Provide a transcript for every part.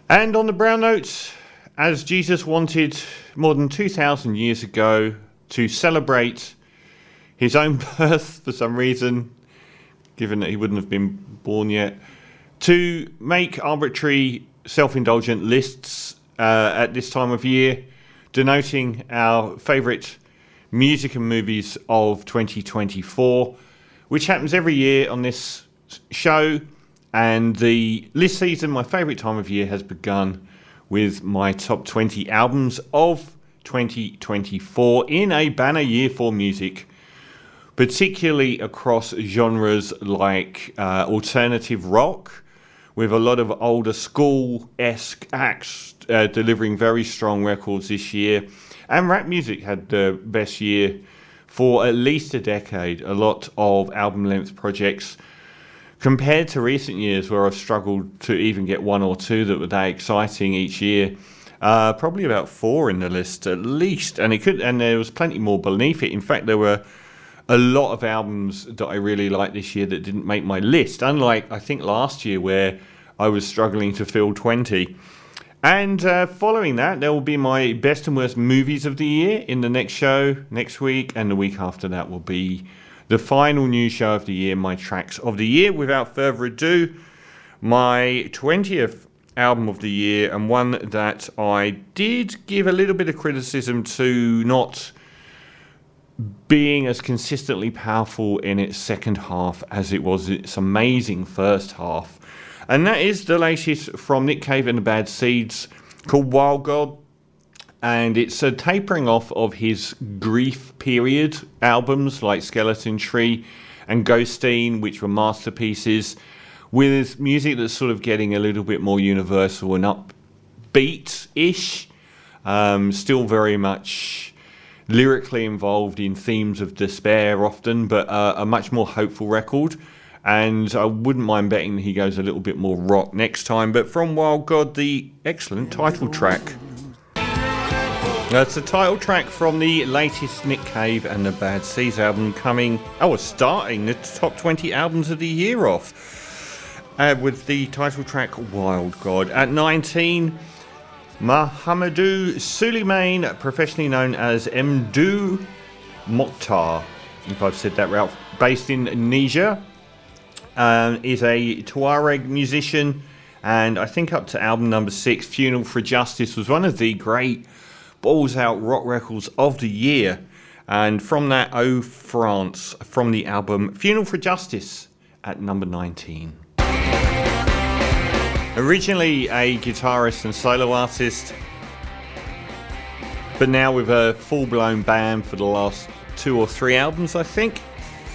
And on the brown note, as Jesus wanted more than 2,000 years ago to celebrate his own birth for some reason, given that he wouldn't have been born yet, to make arbitrary self-indulgent lists at this time of year, denoting our favourite music and movies of 2024, which happens every year on this show. And the list season, my favourite time of year, has begun with my top 20 albums of 2024 in a banner year for music, particularly across genres like alternative rock, with a lot of older school-esque acts delivering very strong records this year. And rap music had the best year for at least a decade. A lot of album-length projects, compared to recent years where I've struggled to even get one or two that were that exciting each year. Probably about 4 in the list at least, and there was plenty more beneath it. In fact, there were a lot of albums that I really liked this year that didn't make my list, unlike I think last year where I was struggling to fill 20. And following that, there will be my best and worst movies of the year in the next show next week, and the week after that will be the final new show of the year, my tracks of the year. Without further ado, my 20th album of the year, and one that I did give a little bit of criticism to not being as consistently powerful in its second half as it was its amazing first half. And that is the latest from Nick Cave and the Bad Seeds, called Wild God. And it's a tapering off of his grief period albums like Skeleton Tree and Ghosteen, which were masterpieces, with music that's sort of getting a little bit more universal and upbeat-ish. Still very much lyrically involved in themes of despair often, but a much more hopeful record. And I wouldn't mind betting that he goes a little bit more rock next time. But from Wild God, the excellent title track. It's the title track from the latest Nick Cave and the Bad Seeds album, starting the top 20 albums of the year off with the title track Wild God. At 19, Mahamadou Souleymane, professionally known as Mdou Mokhtar, if I've said that right, based in Niger, is a Tuareg musician, and I think up to album number 6, Funeral for Justice, was one of the great balls out rock records of the year. And from that, Oh France, from the album Funeral for Justice at number 19. Originally a guitarist and solo artist, but now with a full-blown band for the last 2 or 3 albums, I think.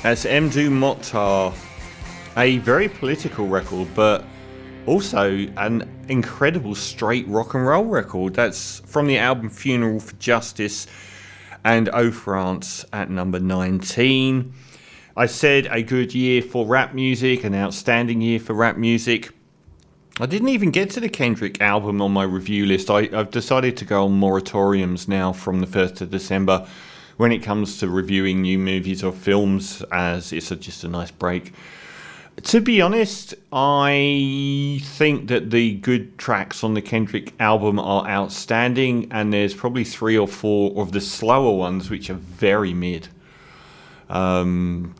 That's Mdou Mokhtar. A very political record, but also an incredible straight rock and roll record. That's from the album Funeral for Justice and Oh France at number 19. I said a good year for rap music, an outstanding year for rap music. I didn't even get to the Kendrick album on my review list. I've decided to go on moratoriums now from the 1st of December when it comes to reviewing new movies or films, as it's just a nice break. To be honest, I think that the good tracks on the Kendrick album are outstanding, and there's probably 3 or 4 of the slower ones which are very mid. I'm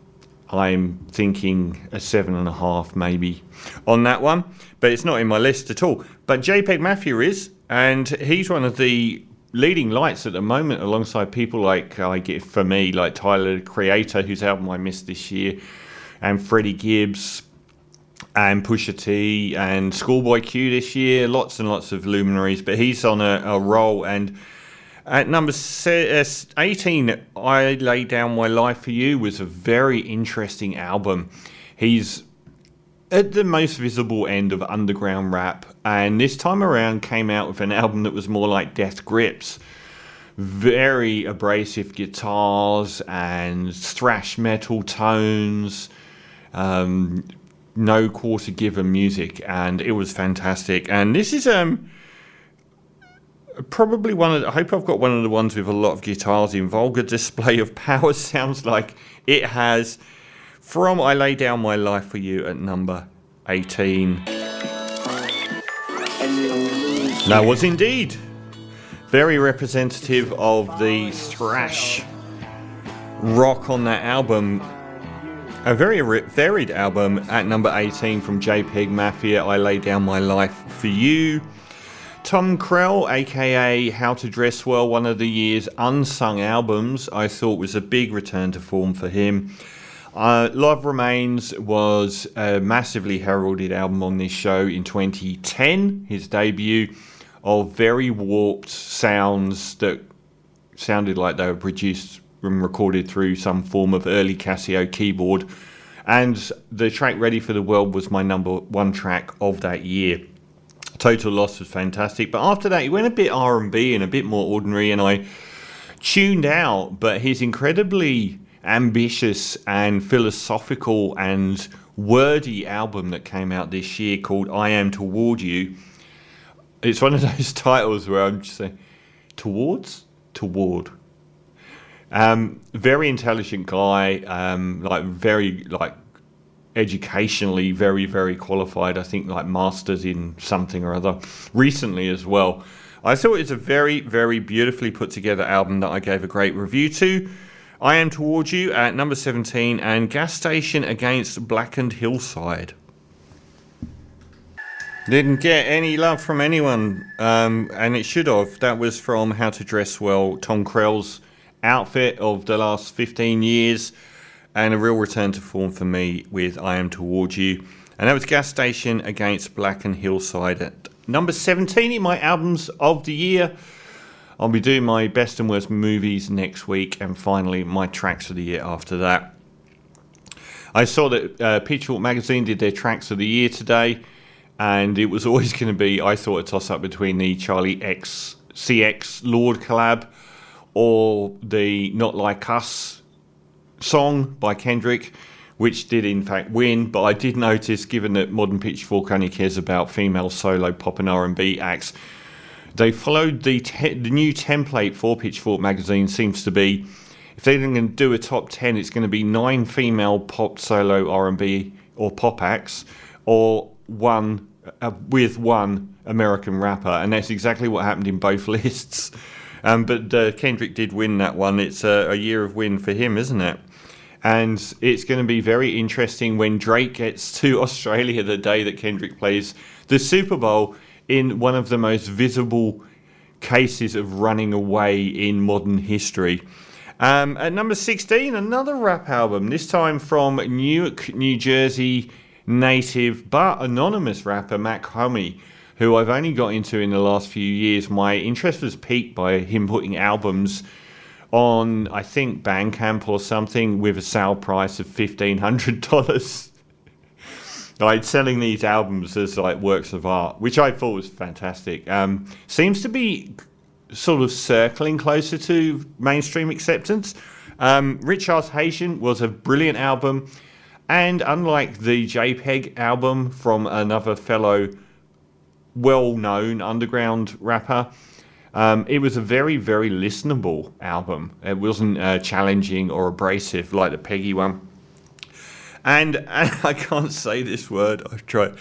thinking a 7.5 maybe on that one, but it's not in my list at all. But JPEG Mafia is, and he's one of the leading lights at the moment, alongside people like, like Tyler, the Creator, whose album I missed this year, and Freddie Gibbs, and Pusha T, and Schoolboy Q this year. Lots and lots of luminaries, but he's on a roll. And at number 18, I Lay Down My Life For You was a very interesting album. He's at the most visible end of underground rap, and this time around came out with an album that was more like Death Grips. Very abrasive guitars and thrash metal tones. No quarter given music, and it was fantastic. And this is probably I hope I've got one of the ones with a lot of guitars in. Vulgar Display of Power sounds like it has, from I Lay Down My Life For You at number 18. That was indeed very representative of the thrash rock on that album. A very varied album at number 18 from JPEG Mafia, I Lay Down My Life For You. Tom Krell, aka How to Dress Well, one of the year's unsung albums, I thought was a big return to form for him. Love Remains was a massively heralded album on this show in 2010, his debut, of very warped sounds that sounded like they were produced and recorded through some form of early Casio keyboard. And the track Ready for the World was my number one track of that year. Total Loss was fantastic, but after that he went a bit R&B and a bit more ordinary, and I tuned out. But his incredibly ambitious and philosophical and wordy album that came out this year called I Am Toward You, it's one of those titles where I'm just saying toward. Very intelligent guy, very educationally very, very qualified. I think masters in something or other recently as well. I thought it was a very, very beautifully put together album that I gave a great review to. I Am Toward You at number 17, and Gas Station Against Blackened Hillside. Didn't get any love from anyone, and it should have. That was from How to Dress Well, Tom Krell's outfit of the last 15 years, and a real return to form for me with I Am Toward You. And that was Gas Station Against Blackened Hillside at number 17 in my albums of the year. I'll be doing my best and worst movies next week, and finally my tracks of the year after that. I saw that Pitchfork magazine did their tracks of the year today, and it was always going to be, I thought, a toss-up between the Charlie X CX Lord collab or the Not Like Us song by Kendrick, which did in fact win. But I did notice, given that Modern Pitchfork only cares about female solo pop and R&B acts, they followed the new template for Pitchfork magazine. Seems to be, if they're going to do a top 10, it's going to be 9 female pop solo R&B or pop acts, or one with one American rapper, and that's exactly what happened in both lists. But Kendrick did win that one. It's a year of win for him, isn't it? And it's going to be very interesting when Drake gets to Australia the day that Kendrick plays the Super Bowl, in one of the most visible cases of running away in modern history. At number 16, another rap album, this time from Newark, New Jersey native but anonymous rapper Mac Homie, who I've only got into in the last few years. My interest was piqued by him putting albums on, I think, Bandcamp or something, with a sale price of $1,500. Like, selling these albums as like works of art, which I thought was fantastic. Seems to be sort of circling closer to mainstream acceptance. Rich Ass Haitian was a brilliant album, and unlike the JPEG album from another fellow well-known underground rapper, it was a very, very listenable album. It wasn't challenging or abrasive like the Peggy one. And I can't say this word. I've tried.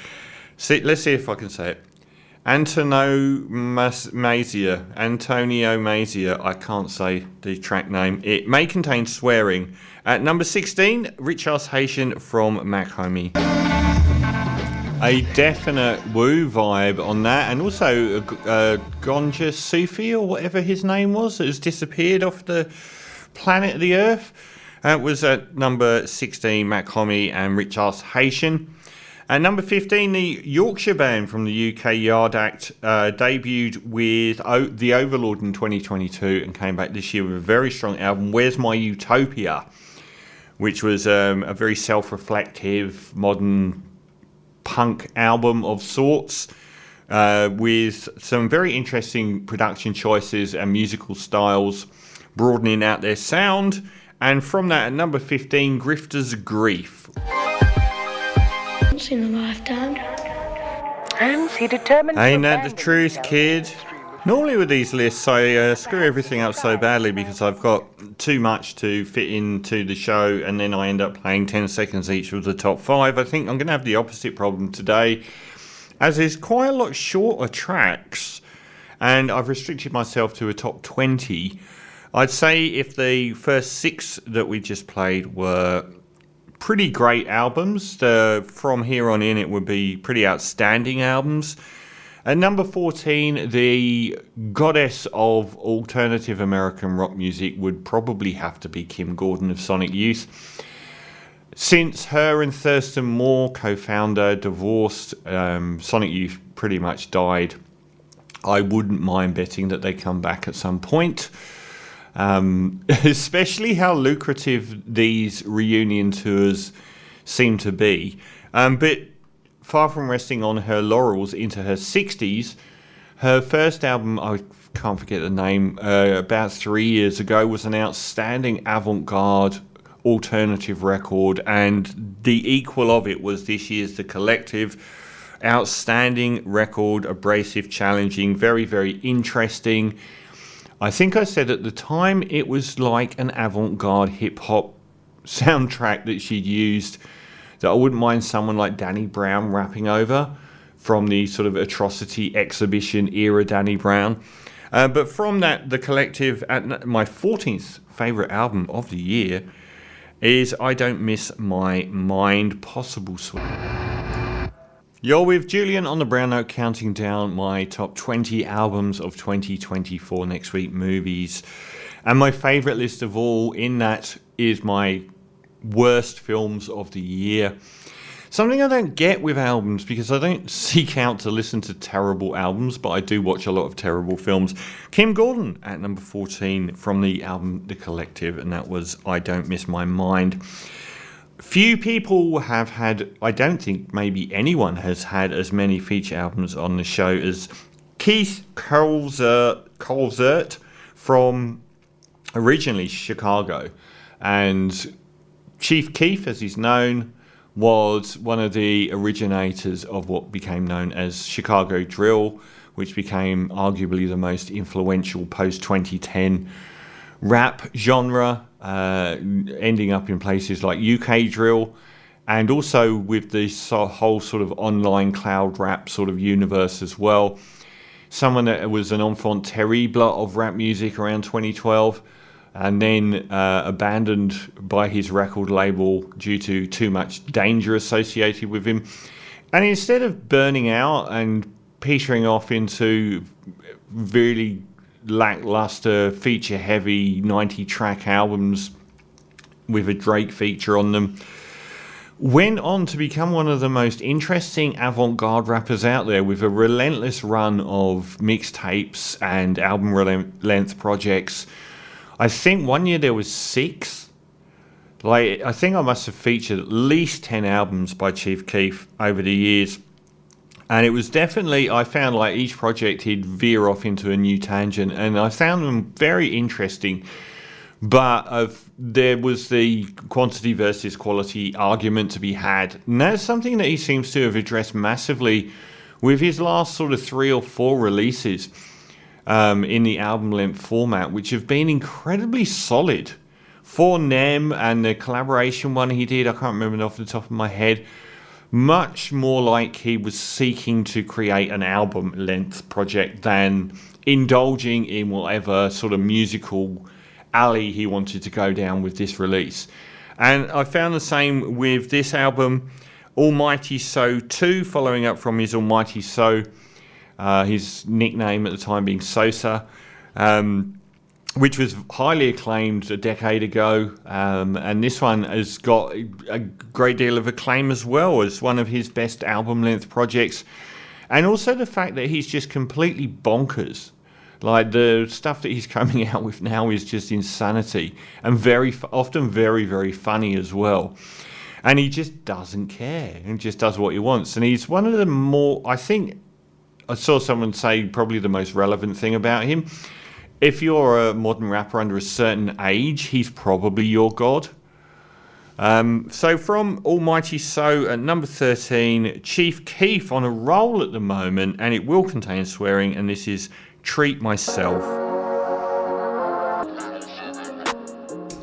Let's see if I can say it. Antonio Mazia. I can't say the track name. It may contain swearing. At number 16, Rich Ass Haitian from Mac Homie. A definite woo vibe on that, and also Ganja Sufi, or whatever his name was, that has disappeared off the planet of the Earth. It was at number 16, Mac Homie and Rich Ass Haitian. At number 15, the Yorkshire band from the UK Yard Act debuted with The Overlord in 2022 and came back this year with a very strong album, Where's My Utopia, which was a very self-reflective, modern punk album of sorts, with some very interesting production choices and musical styles, broadening out their sound. And from that, at number 15, Grifter's Grief. Once in a lifetime. Hence he determined. Ain't that the truth, kid? Normally with these lists, I screw everything up so badly because I've got too much to fit into the show, and then I end up playing 10 seconds each of the top 5. I think I'm going to have the opposite problem today. as there's quite a lot shorter tracks, and I've restricted myself to a top 20. I'd say if the first 6 that we just played were pretty great albums, from here on in it would be pretty outstanding albums. At number 14, the goddess of alternative American rock music would probably have to be Kim Gordon of Sonic Youth. Since her and Thurston Moore, co-founder, divorced, Sonic Youth pretty much died. I wouldn't mind betting that they come back at some point. Especially how lucrative these reunion tours seem to be. But far from resting on her laurels into her 60s, her first album, I can't forget the name, about 3 years ago, was an outstanding avant-garde alternative record, and the equal of it was this year's The Collective. Outstanding record, abrasive, challenging, very, very interesting. I think I said at the time it was like an avant-garde hip-hop soundtrack that she'd used that I wouldn't mind someone like Danny Brown rapping over, from the sort of Atrocity Exhibition era Danny Brown. But from that, The Collective, at my 14th favourite album of the year, is I Don't Miss My Mind, Possible Sort. You're with Julian on the Brown Note, counting down my top 20 albums of 2024 next week movies. And my favourite list of all in that is my worst films of the year. Something I don't get with albums, because I don't seek out to listen to terrible albums, but I do watch a lot of terrible films. Kim Gordon at number 14 from the album The Collective, and that was I Don't Miss My Mind. Few people have had, I don't think maybe anyone has had as many feature albums on the show as Keith Colzert from originally Chicago. And Chief Keef, as he's known, was one of the originators of what became known as Chicago Drill, which became arguably the most influential post-2010 rap genre, ending up in places like UK Drill, and also with this whole sort of online cloud rap sort of universe as well. Someone that was an enfant terrible of rap music around 2012, and then abandoned by his record label due to too much danger associated with him. And instead of burning out and petering off into really lackluster, feature-heavy 90-track albums with a Drake feature on them, went on to become one of the most interesting avant-garde rappers out there, with a relentless run of mixtapes and album-length projects. I think one year there was 6. I think I must have featured at least 10 albums by Chief Keef over the years. And it was definitely, I found like each project he'd veer off into a new tangent, and I found them very interesting. But there was the quantity versus quality argument to be had. And that's something that he seems to have addressed massively with his last sort of 3 or 4 releases in the album length format, which have been incredibly solid. For Nem and the collaboration one he did, I can't remember off the top of my head, much more like he was seeking to create an album length project than indulging in whatever sort of musical alley he wanted to go down with this release. And I found the same with this album, Almighty So 2, following up from his Almighty So, his nickname at the time being Sosa, which was highly acclaimed a decade ago, and this one has got a great deal of acclaim as well as one of his best album-length projects. And also the fact that he's just completely bonkers. Like, the stuff that he's coming out with now is just insanity, and often very, very funny as well. And he just doesn't care, and just does what he wants. And he's one of the more, I think, I saw someone say probably the most relevant thing about him: if you're a modern rapper under a certain age, he's probably your god. So from Almighty So at number 13, Chief Keef on a roll at the moment, and it will contain swearing, and this is Treat Myself.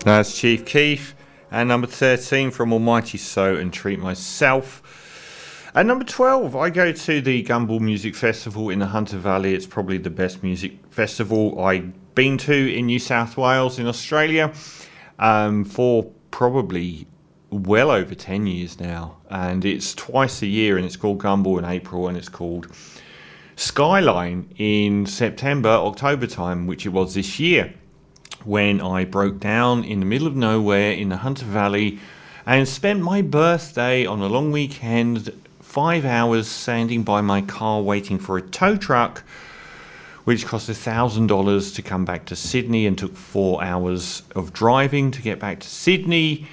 That's Chief Keef, and number 13 from Almighty So and Treat Myself. At number 12, I go to the Gumball Music Festival in the Hunter Valley. It's probably the best music festival I've been to in New South Wales in Australia for probably well over 10 years now. And it's twice a year, and it's called Gumball in April, and it's called Skyline in September, October time, which it was this year, when I broke down in the middle of nowhere in the Hunter Valley and spent my birthday on a long weekend, 5 hours standing by my car waiting for a tow truck, which cost $1,000 to come back to Sydney and took 4 hours of driving to get back to Sydney.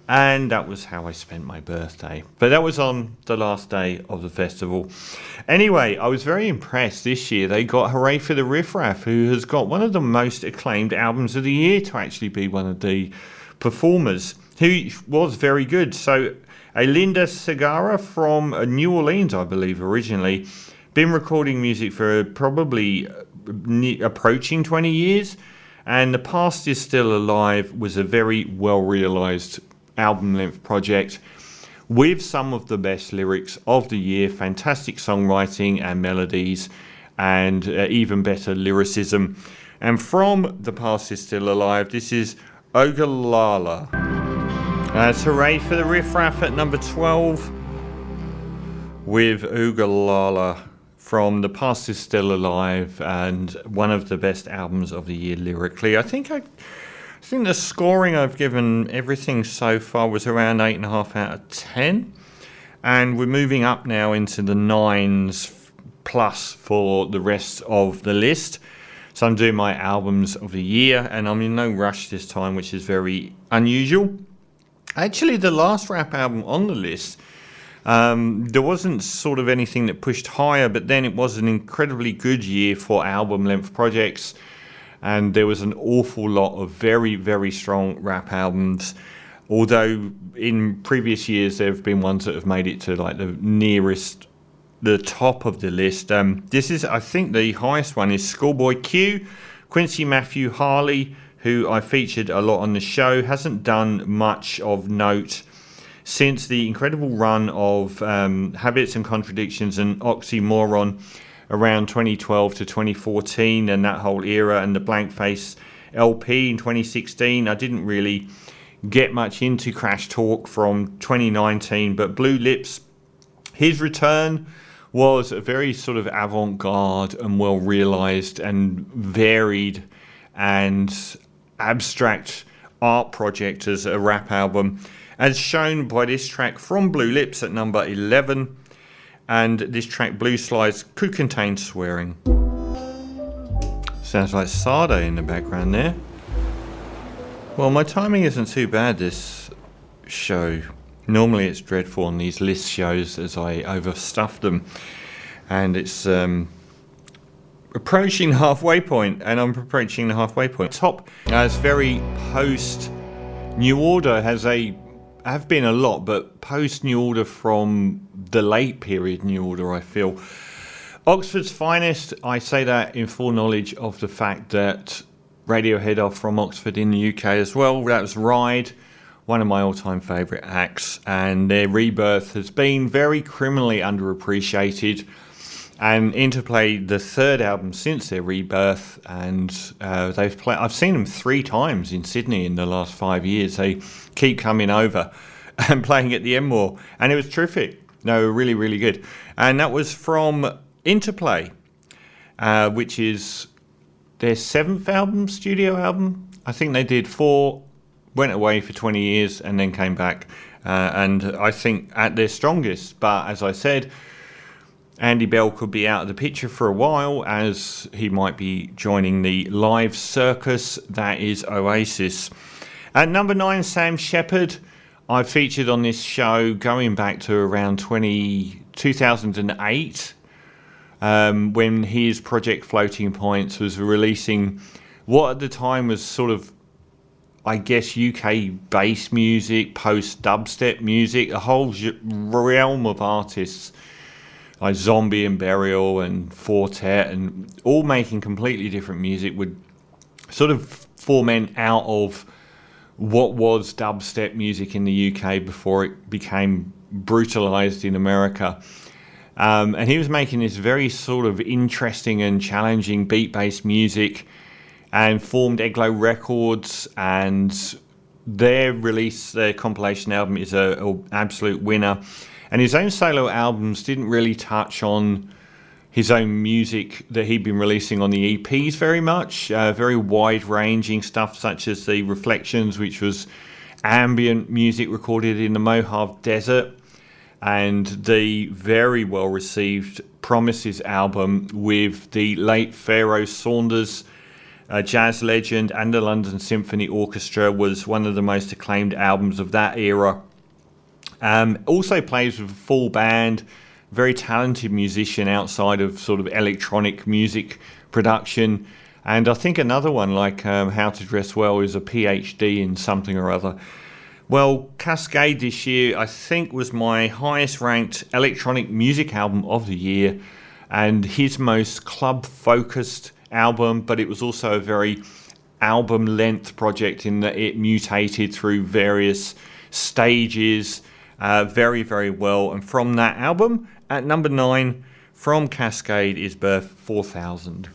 And that was how I spent my birthday. But that was on the last day of the festival. Anyway, I was very impressed this year. They got Hooray for the Riff Raff, who has got one of the most acclaimed albums of the year, to actually be one of the performers, who was very good. So, Linda Segarra from New Orleans, I believe, originally. Been recording music for probably approaching 20 years. And The Past Is Still Alive was a very well-realised album-length project with some of the best lyrics of the year, fantastic songwriting and melodies, and even better lyricism. And from The Past Is Still Alive, this is Ogallala. That's Hooray for the Riff Raff at number 12 with Ogallala from The Past Is Still Alive, and one of the best albums of the year lyrically. I think the scoring I've given everything so far was around 8.5 out of 10. And we're moving up now into the 9s plus for the rest of the list. So I'm doing my albums of the year, and I'm in no rush this time, which is very unusual. Actually, the last rap album on the list, there wasn't sort of anything that pushed higher, but then it was an incredibly good year for album-length projects. And there was an awful lot of very, very strong rap albums. Although in previous years there have been ones that have made it to like the top of the list. This is, I think, the highest one is Schoolboy Q, Quincy Matthew Harley, who I featured a lot on the show. Hasn't done much of note since the incredible run of Habits and Contradictions and Oxymoron around 2012 to 2014 and that whole era, and the Blank Face LP in 2016. I didn't really get much into Crash Talk from 2019, but Blue Lips, his return was a very sort of avant-garde and well realised and varied and abstract art project as a rap album, as shown by this track from Blue Lips at number 11. And this track, Blue Slides, could contain swearing. Sounds like Sade in the background there. Well, my timing isn't too bad this show. Normally it's dreadful on these list shows as I overstuff them. And it's approaching the halfway point, and I'm approaching the halfway point. Top, it's very post New Order, have been a lot, but post New Order from the late period New Order, I feel. Oxford's finest, I say that in full knowledge of the fact that Radiohead are from Oxford in the UK as well. That was Ride, one of my all-time favourite acts, and their rebirth has been very criminally underappreciated. And Interplay, the third album since their rebirth, and I've seen them 3 times in Sydney in the last 5 years. They keep coming over and playing at the Enmore, and it was terrific. No, really, really good. And that was from Interplay, which is their 7th studio album. I think they did 4, went away for 20 years, and then came back. And I think at their strongest, but as I said, Andy Bell could be out of the picture for a while, as he might be joining the live circus that is Oasis. At number 9, Sam Shepard. I featured on this show going back to around 2008, when his project Floating Points was releasing what at the time was sort of, I guess, UK bass music, post-dubstep music, a whole realm of artists like Zombie and Burial and Fortet, and all making completely different music, would sort of forment out of what was dubstep music in the UK before it became brutalized in America. And he was making this very sort of interesting and challenging beat-based music, and formed Eglo Records, and their release, their compilation album, is a absolute winner. And his own solo albums didn't really touch on his own music that he'd been releasing on the EPs very much. Very wide-ranging stuff, such as the Reflections, which was ambient music recorded in the Mojave Desert, and the very well-received Promises album with the late Pharaoh Saunders, a jazz legend, and the London Symphony Orchestra, was one of the most acclaimed albums of that era. Also plays with a full band, very talented musician outside of sort of electronic music production. And I think another one, like How to Dress Well, is a PhD in something or other. Well, Cascade this year, I think, was my highest ranked electronic music album of the year, and his most club-focused album, but it was also a very album-length project in that it mutated through various stages very, very well. And from that album, at number 9, from Cascade, is Birth 4000.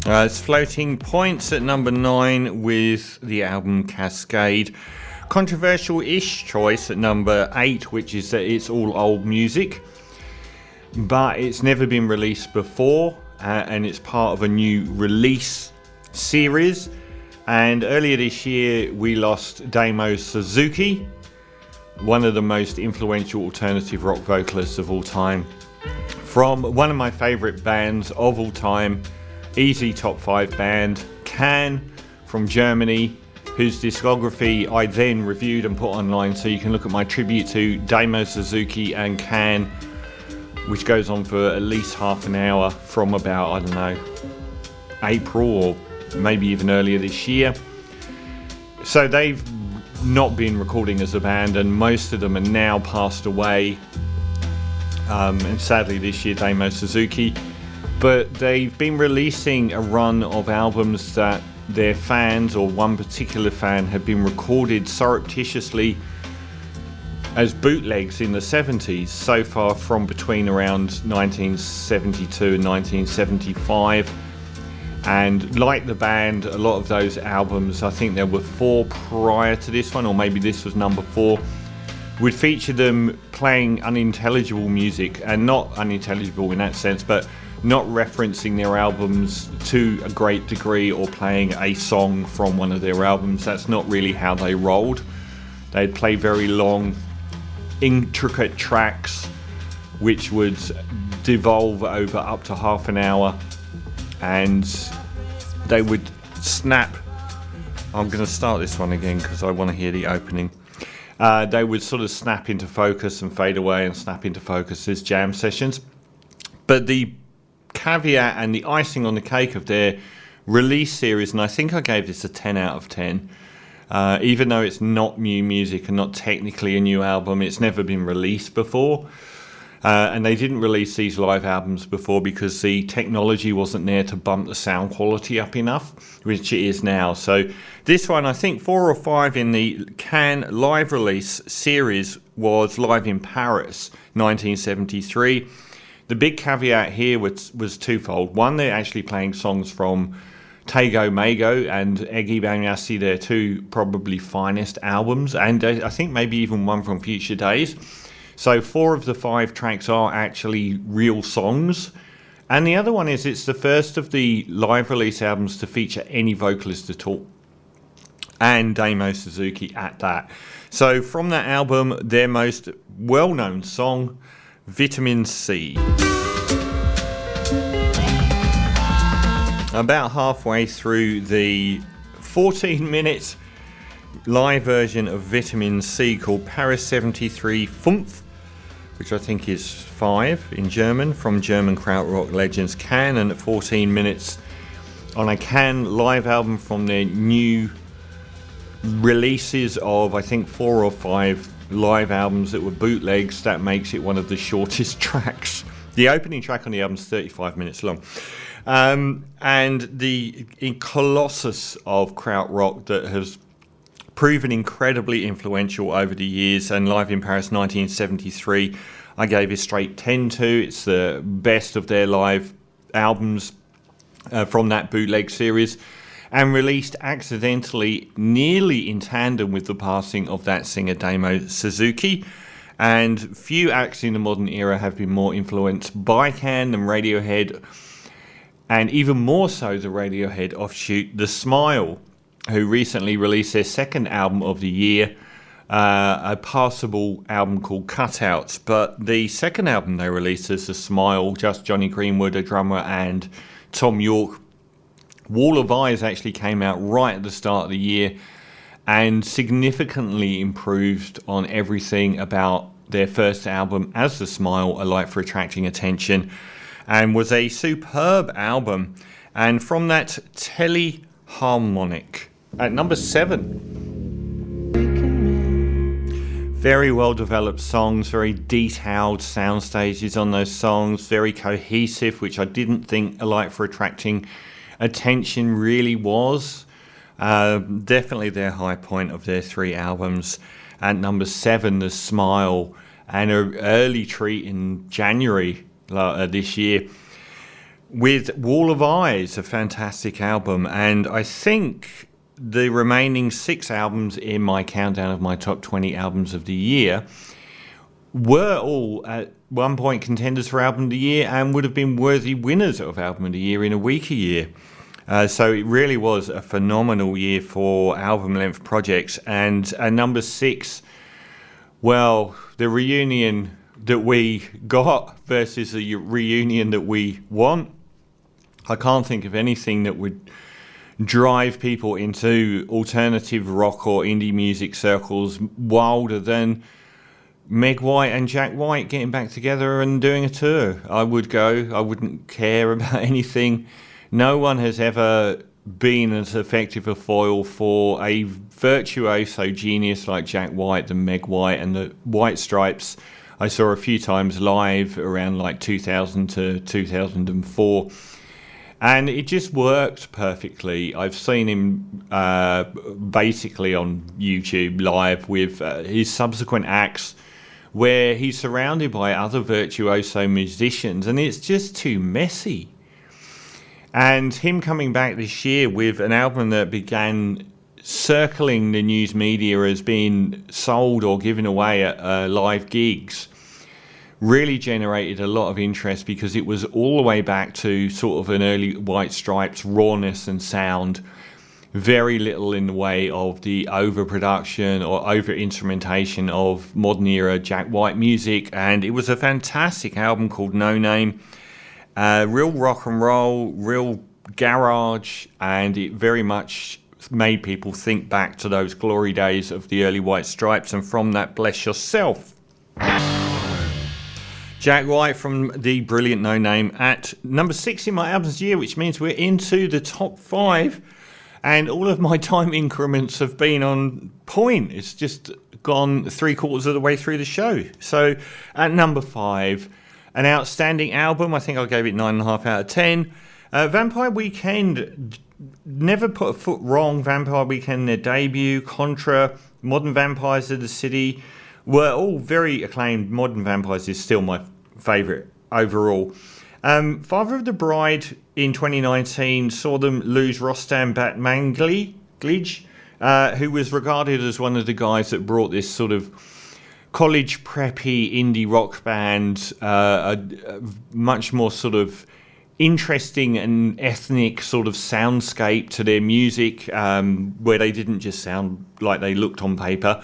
It's Floating Points at number 9 with the album Cascade. Controversial-ish choice at number 8, which is that it's all old music, but it's never been released before, and it's part of a new release series. And earlier this year we lost Damo Suzuki, one of the most influential alternative rock vocalists of all time, from one of my favourite bands of all time, easy top 5 band, Can, from Germany, whose discography I then reviewed and put online, so you can look at my tribute to Damo Suzuki and Can, which goes on for at least half an hour from about, I don't know, April or maybe even earlier this year. So they've not been recording as a band, and most of them are now passed away, and sadly this year Damo Suzuki. But they've been releasing a run of albums that their fans, or one particular fan, had been recorded surreptitiously as bootlegs in the 70s, so far from between around 1972 and 1975. And like the band, a lot of those albums, I think there were 4 prior to this one, or maybe this was number 4, would feature them playing unintelligible music, and not unintelligible in that sense, but not referencing their albums to a great degree, or playing a song from one of their albums. That's not really how they rolled. They'd play very long, intricate tracks, which would devolve over up to half an hour, and they would snap. I'm going to start this one again because I want to hear the opening. They would sort of snap into focus and fade away and snap into focus as jam sessions. But the caveat and the icing on the cake of their release series, and I think I gave this a 10 out of 10, even though it's not new music and not technically a new album, it's never been released before. And they didn't release these live albums before because the technology wasn't there to bump the sound quality up enough, which it is now. So this one, I think 4 or 5 in the Can live release series was Live in Paris, 1973. The big caveat here was twofold. One, they're actually playing songs from Tego Mago and Egi Banyasi, their 2 probably finest albums, and I think maybe even one from Future Days. So 4 of the 5 tracks are actually real songs. And the other one is it's the first of the live release albums to feature any vocalist at all, and Damo Suzuki at that. So from that album, their most well-known song, Vitamin C. About halfway through the 14-minute live version of Vitamin C called Paris 73 Fünf, which I think is 5 in German, from German krautrock legends Can, and at 14 minutes on a Can live album from their new releases of, I think, 4 or 5 live albums that were bootlegs. That makes it one of the shortest tracks. The opening track on the album is 35 minutes long. And the colossus of krautrock that has proven incredibly influential over the years, and Live in Paris 1973 I gave a straight 10 to. It's the best of their live albums from that bootleg series, and released accidentally nearly in tandem with the passing of that singer Damo Suzuki. And few acts in the modern era have been more influenced by Can than Radiohead, and even more so the Radiohead offshoot The Smile, who recently released their second album of the year, a passable album called Cutouts. But the second album they released is The Smile, just Johnny Greenwood, a drummer, and Tom York. Wall of Eyes actually came out right at the start of the year and significantly improved on everything about their first album as The Smile, A Light for Attracting Attention, and was a superb album. And from that, Teleharmonic at number 7. Very well developed songs, very detailed sound stages on those songs, very cohesive, which I didn't think A Light for Attracting Attention really was. Definitely their high point of their 3 albums. At number 7, The Smile, and an early treat in January this year with Wall of Eyes, a fantastic album. And I think the remaining 6 albums in my countdown of my top 20 albums of the year were all at one point contenders for album of the year and would have been worthy winners of album of the year in a weaker year. So it really was a phenomenal year for album length projects. And at number 6, well, the reunion that we got versus the reunion that we want. I can't think of anything that would drive people into alternative rock or indie music circles wilder than Meg White and Jack White getting back together and doing a tour. I would go. I wouldn't care about anything. No one has ever been as effective a foil for a virtuoso genius like Jack White than Meg White, and the White Stripes I saw a few times live around like 2000 to 2004, and it just worked perfectly. I've seen him basically on YouTube live with his subsequent acts where he's surrounded by other virtuoso musicians, and it's just too messy. And him coming back this year with an album that began circling the news media as being sold or given away at live gigs really generated a lot of interest, because it was all the way back to sort of an early White Stripes rawness and sound. Very little in the way of the overproduction or over-instrumentation of modern era Jack White music. And it was a fantastic album called No Name. Real rock and roll, real garage, and it very much made people think back to those glory days of the early White Stripes, and from that, bless yourself. Jack White from the brilliant No Name at number 6 in my albums year, which means we're into the top 5, and all of my time increments have been on point. It's just gone 3/4 of the way through the show. So at number 5, an outstanding album. I think I gave it 9.5 out of 10. Vampire Weekend, never put a foot wrong. Vampire Weekend, their debut, Contra, Modern Vampires of the City, were all very acclaimed. Modern Vampires is still my favourite overall. Father of the Bride in 2019 saw them lose Rostam Batmanglij, who was regarded as one of the guys that brought this sort of college preppy indie rock band, a much more sort of interesting and ethnic sort of soundscape to their music, where they didn't just sound like they looked on paper.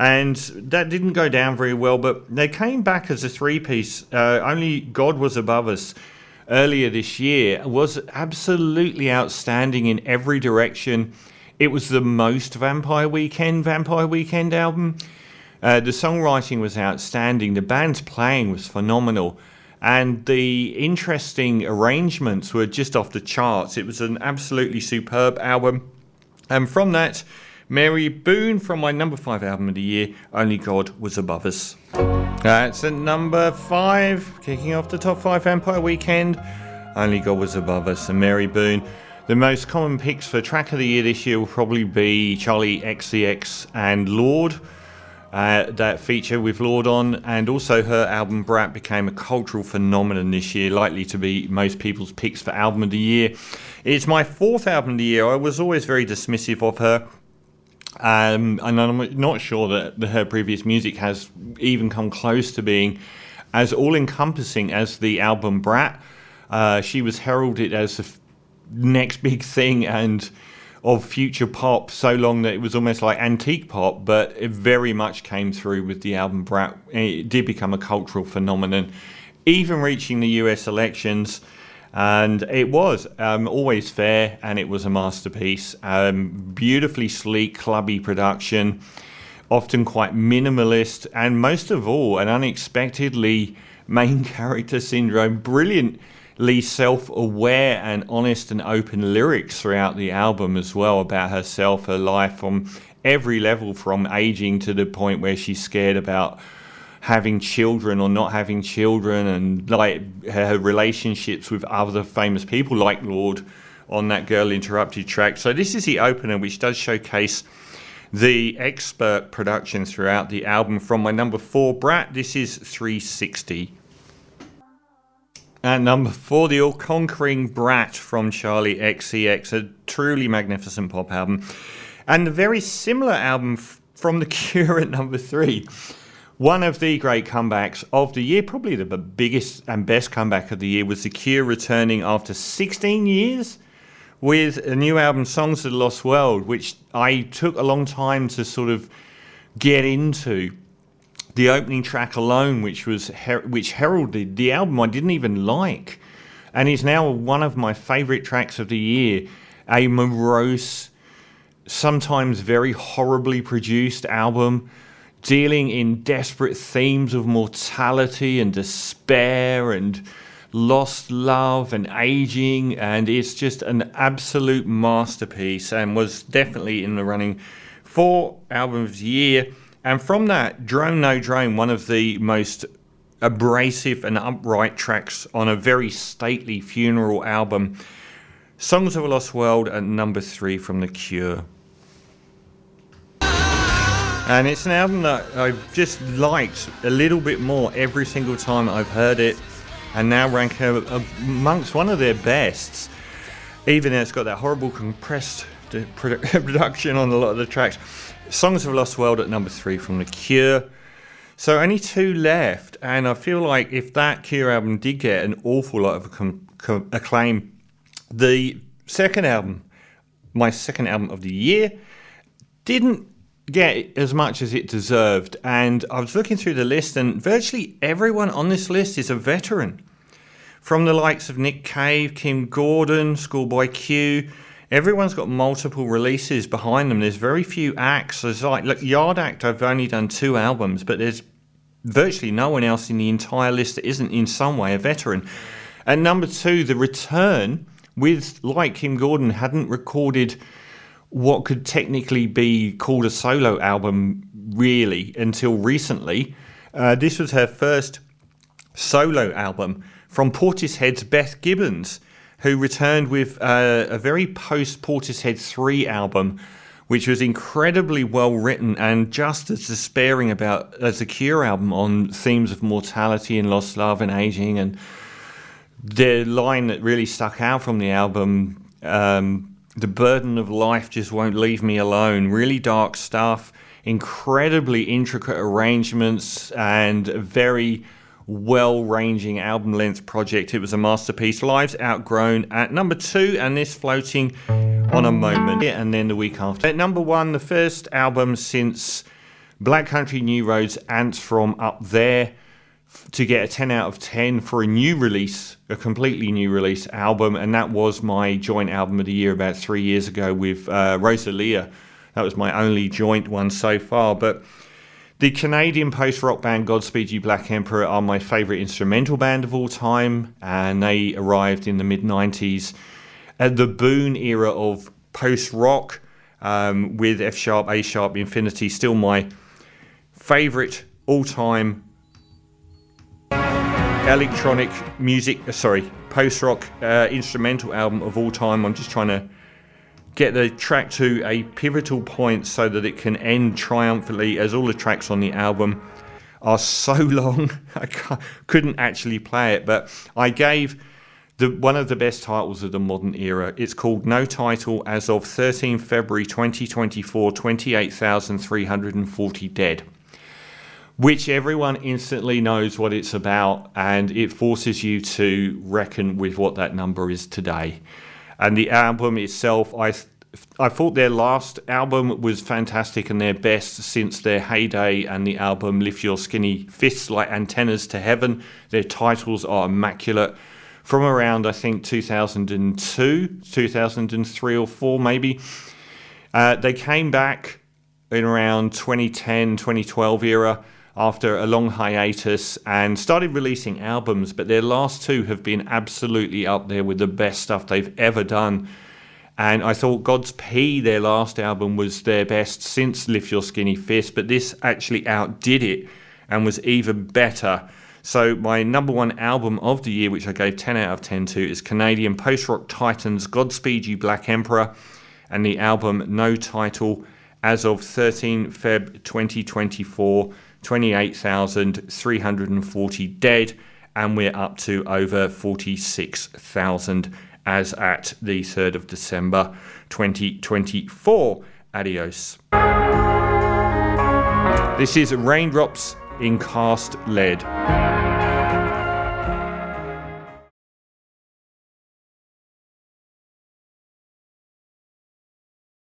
And that didn't go down very well, but they came back as a 3-piece. Only God Was Above Us earlier this year was absolutely outstanding in every direction. It was the most Vampire Weekend album. The songwriting was outstanding. The band's playing was phenomenal. And the interesting arrangements were just off the charts. It was an absolutely superb album. And from that, Mary Boone from my number 5 album of the year, Only God Was Above Us. That's at number 5, kicking off the top 5 Vampire Weekend, Only God Was Above Us, and Mary Boone. The most common picks for track of the year this year will probably be Charlie XCX and Lord. That feature with Lord on, and also her album Brat became a cultural phenomenon this year, likely to be most people's picks for album of the year. It's my fourth album of the year. I was always very dismissive of her, and I'm not sure that her previous music has even come close to being as all-encompassing as the album Brat. She was heralded as the next big thing and of future pop so long that it was almost like antique pop, but it very much came through with the album Brat. It did become a cultural phenomenon, even reaching the US elections, and it was always fair, and it was a masterpiece. Beautifully sleek, clubby production, often quite minimalist, and most of all, an unexpectedly main character syndrome, brilliantly self-aware and honest and open lyrics throughout the album as well about herself, her life, from every level, from aging to the point where she's scared about having children or not having children, and like her relationships with other famous people like Lord on that Girl Interrupted track. So this is the opener, which does showcase the expert production throughout the album. From my number 4, Brat, this is 360. At number 4, the all-conquering Brat from Charlie XCX, a truly magnificent pop album. And a very similar album from The Cure at number 3. One of the great comebacks of the year, probably the biggest and best comeback of the year, was The Cure returning after 16 years with a new album, Songs of the Lost World, which I took a long time to sort of get into. The opening track alone, which heralded the album I didn't even like, and is now one of my favourite tracks of the year. A morose, sometimes very horribly produced album, dealing in desperate themes of mortality and despair and lost love and aging, and it's just an absolute masterpiece, and was definitely in the running for album of the year. And from that, Drone No Drone, one of the most abrasive and upright tracks on a very stately funeral album. Songs of a Lost World at number 3 from The Cure. And it's an album that I've just liked a little bit more every single time I've heard it, and now rank her amongst one of their bests, even though it's got that horrible compressed production on a lot of the tracks. Songs of a Lost World at number 3 from The Cure. So only 2 left, and I feel like if that Cure album did get an awful lot of acclaim, the second album, my second album of the year, didn't get as much as it deserved. And I was looking through the list, and virtually everyone on this list is a veteran. From the likes of Nick Cave, Kim Gordon, Schoolboy Q, everyone's got multiple releases behind them. There's very few acts. There's like, look, Yard Act, I've only done 2 albums, but there's virtually no one else in the entire list that isn't in some way a veteran. And number 2, The Return, with, like Kim Gordon, hadn't recorded what could technically be called a solo album really until recently. This was her first solo album from Portishead's Beth Gibbons, who returned with a very post-Portishead 3 album, which was incredibly well written and just as despairing as the Cure album, on themes of mortality and lost love and aging. And the line that really stuck out from the album, the burden of life just won't leave me alone. Really dark stuff, incredibly intricate arrangements, and a very well-ranging album length project. It was a masterpiece. Lives Outgrown at number 2, and this floating on a moment. And then the week after, at number 1, the first album since Black Country New Roads, Ants From Up There, to get a 10 out of 10 for a new release, a completely new release album. And that was my joint album of the year about 3 years ago with Rosalia. That was my only joint one so far. But the Canadian post-rock band Godspeed You Black Emperor are my favourite instrumental band of all time, and they arrived in the mid-90s at the boon era of post-rock, with F sharp, A sharp, Infinity, still my favourite all-time electronic music, post-rock instrumental album of all time. I'm just trying to get the track to a pivotal point so that it can end triumphantly, as all the tracks on the album are so long I couldn't actually play it. But I gave one of the best titles of the modern era. It's called No Title, as of 13 February 2024, 28,340 dead, which everyone instantly knows what it's about, and it forces you to reckon with what that number is today. And the album itself, I thought their last album was fantastic and their best since their heyday, and the album Lift Your Skinny Fists Like Antennas to Heaven. Their titles are immaculate. From around, I think, 2002, 2003 or 4 maybe. They came back in around 2010, 2012 era after a long hiatus and started releasing albums, but their last two have been absolutely up there with the best stuff they've ever done. And I thought Godspeed, their last album, was their best since Lift Your Skinny Fist, but this actually outdid it and was even better. So my number one album of the year, which I gave 10 out of 10 to, is Canadian post-rock titans Godspeed You Black Emperor, and the album No Title, as of 13 Feb 2024, 28,340 dead, and we're up to over 46,000 as at the 3rd of December 2024. Adios. This is Raindrops in Cast Lead.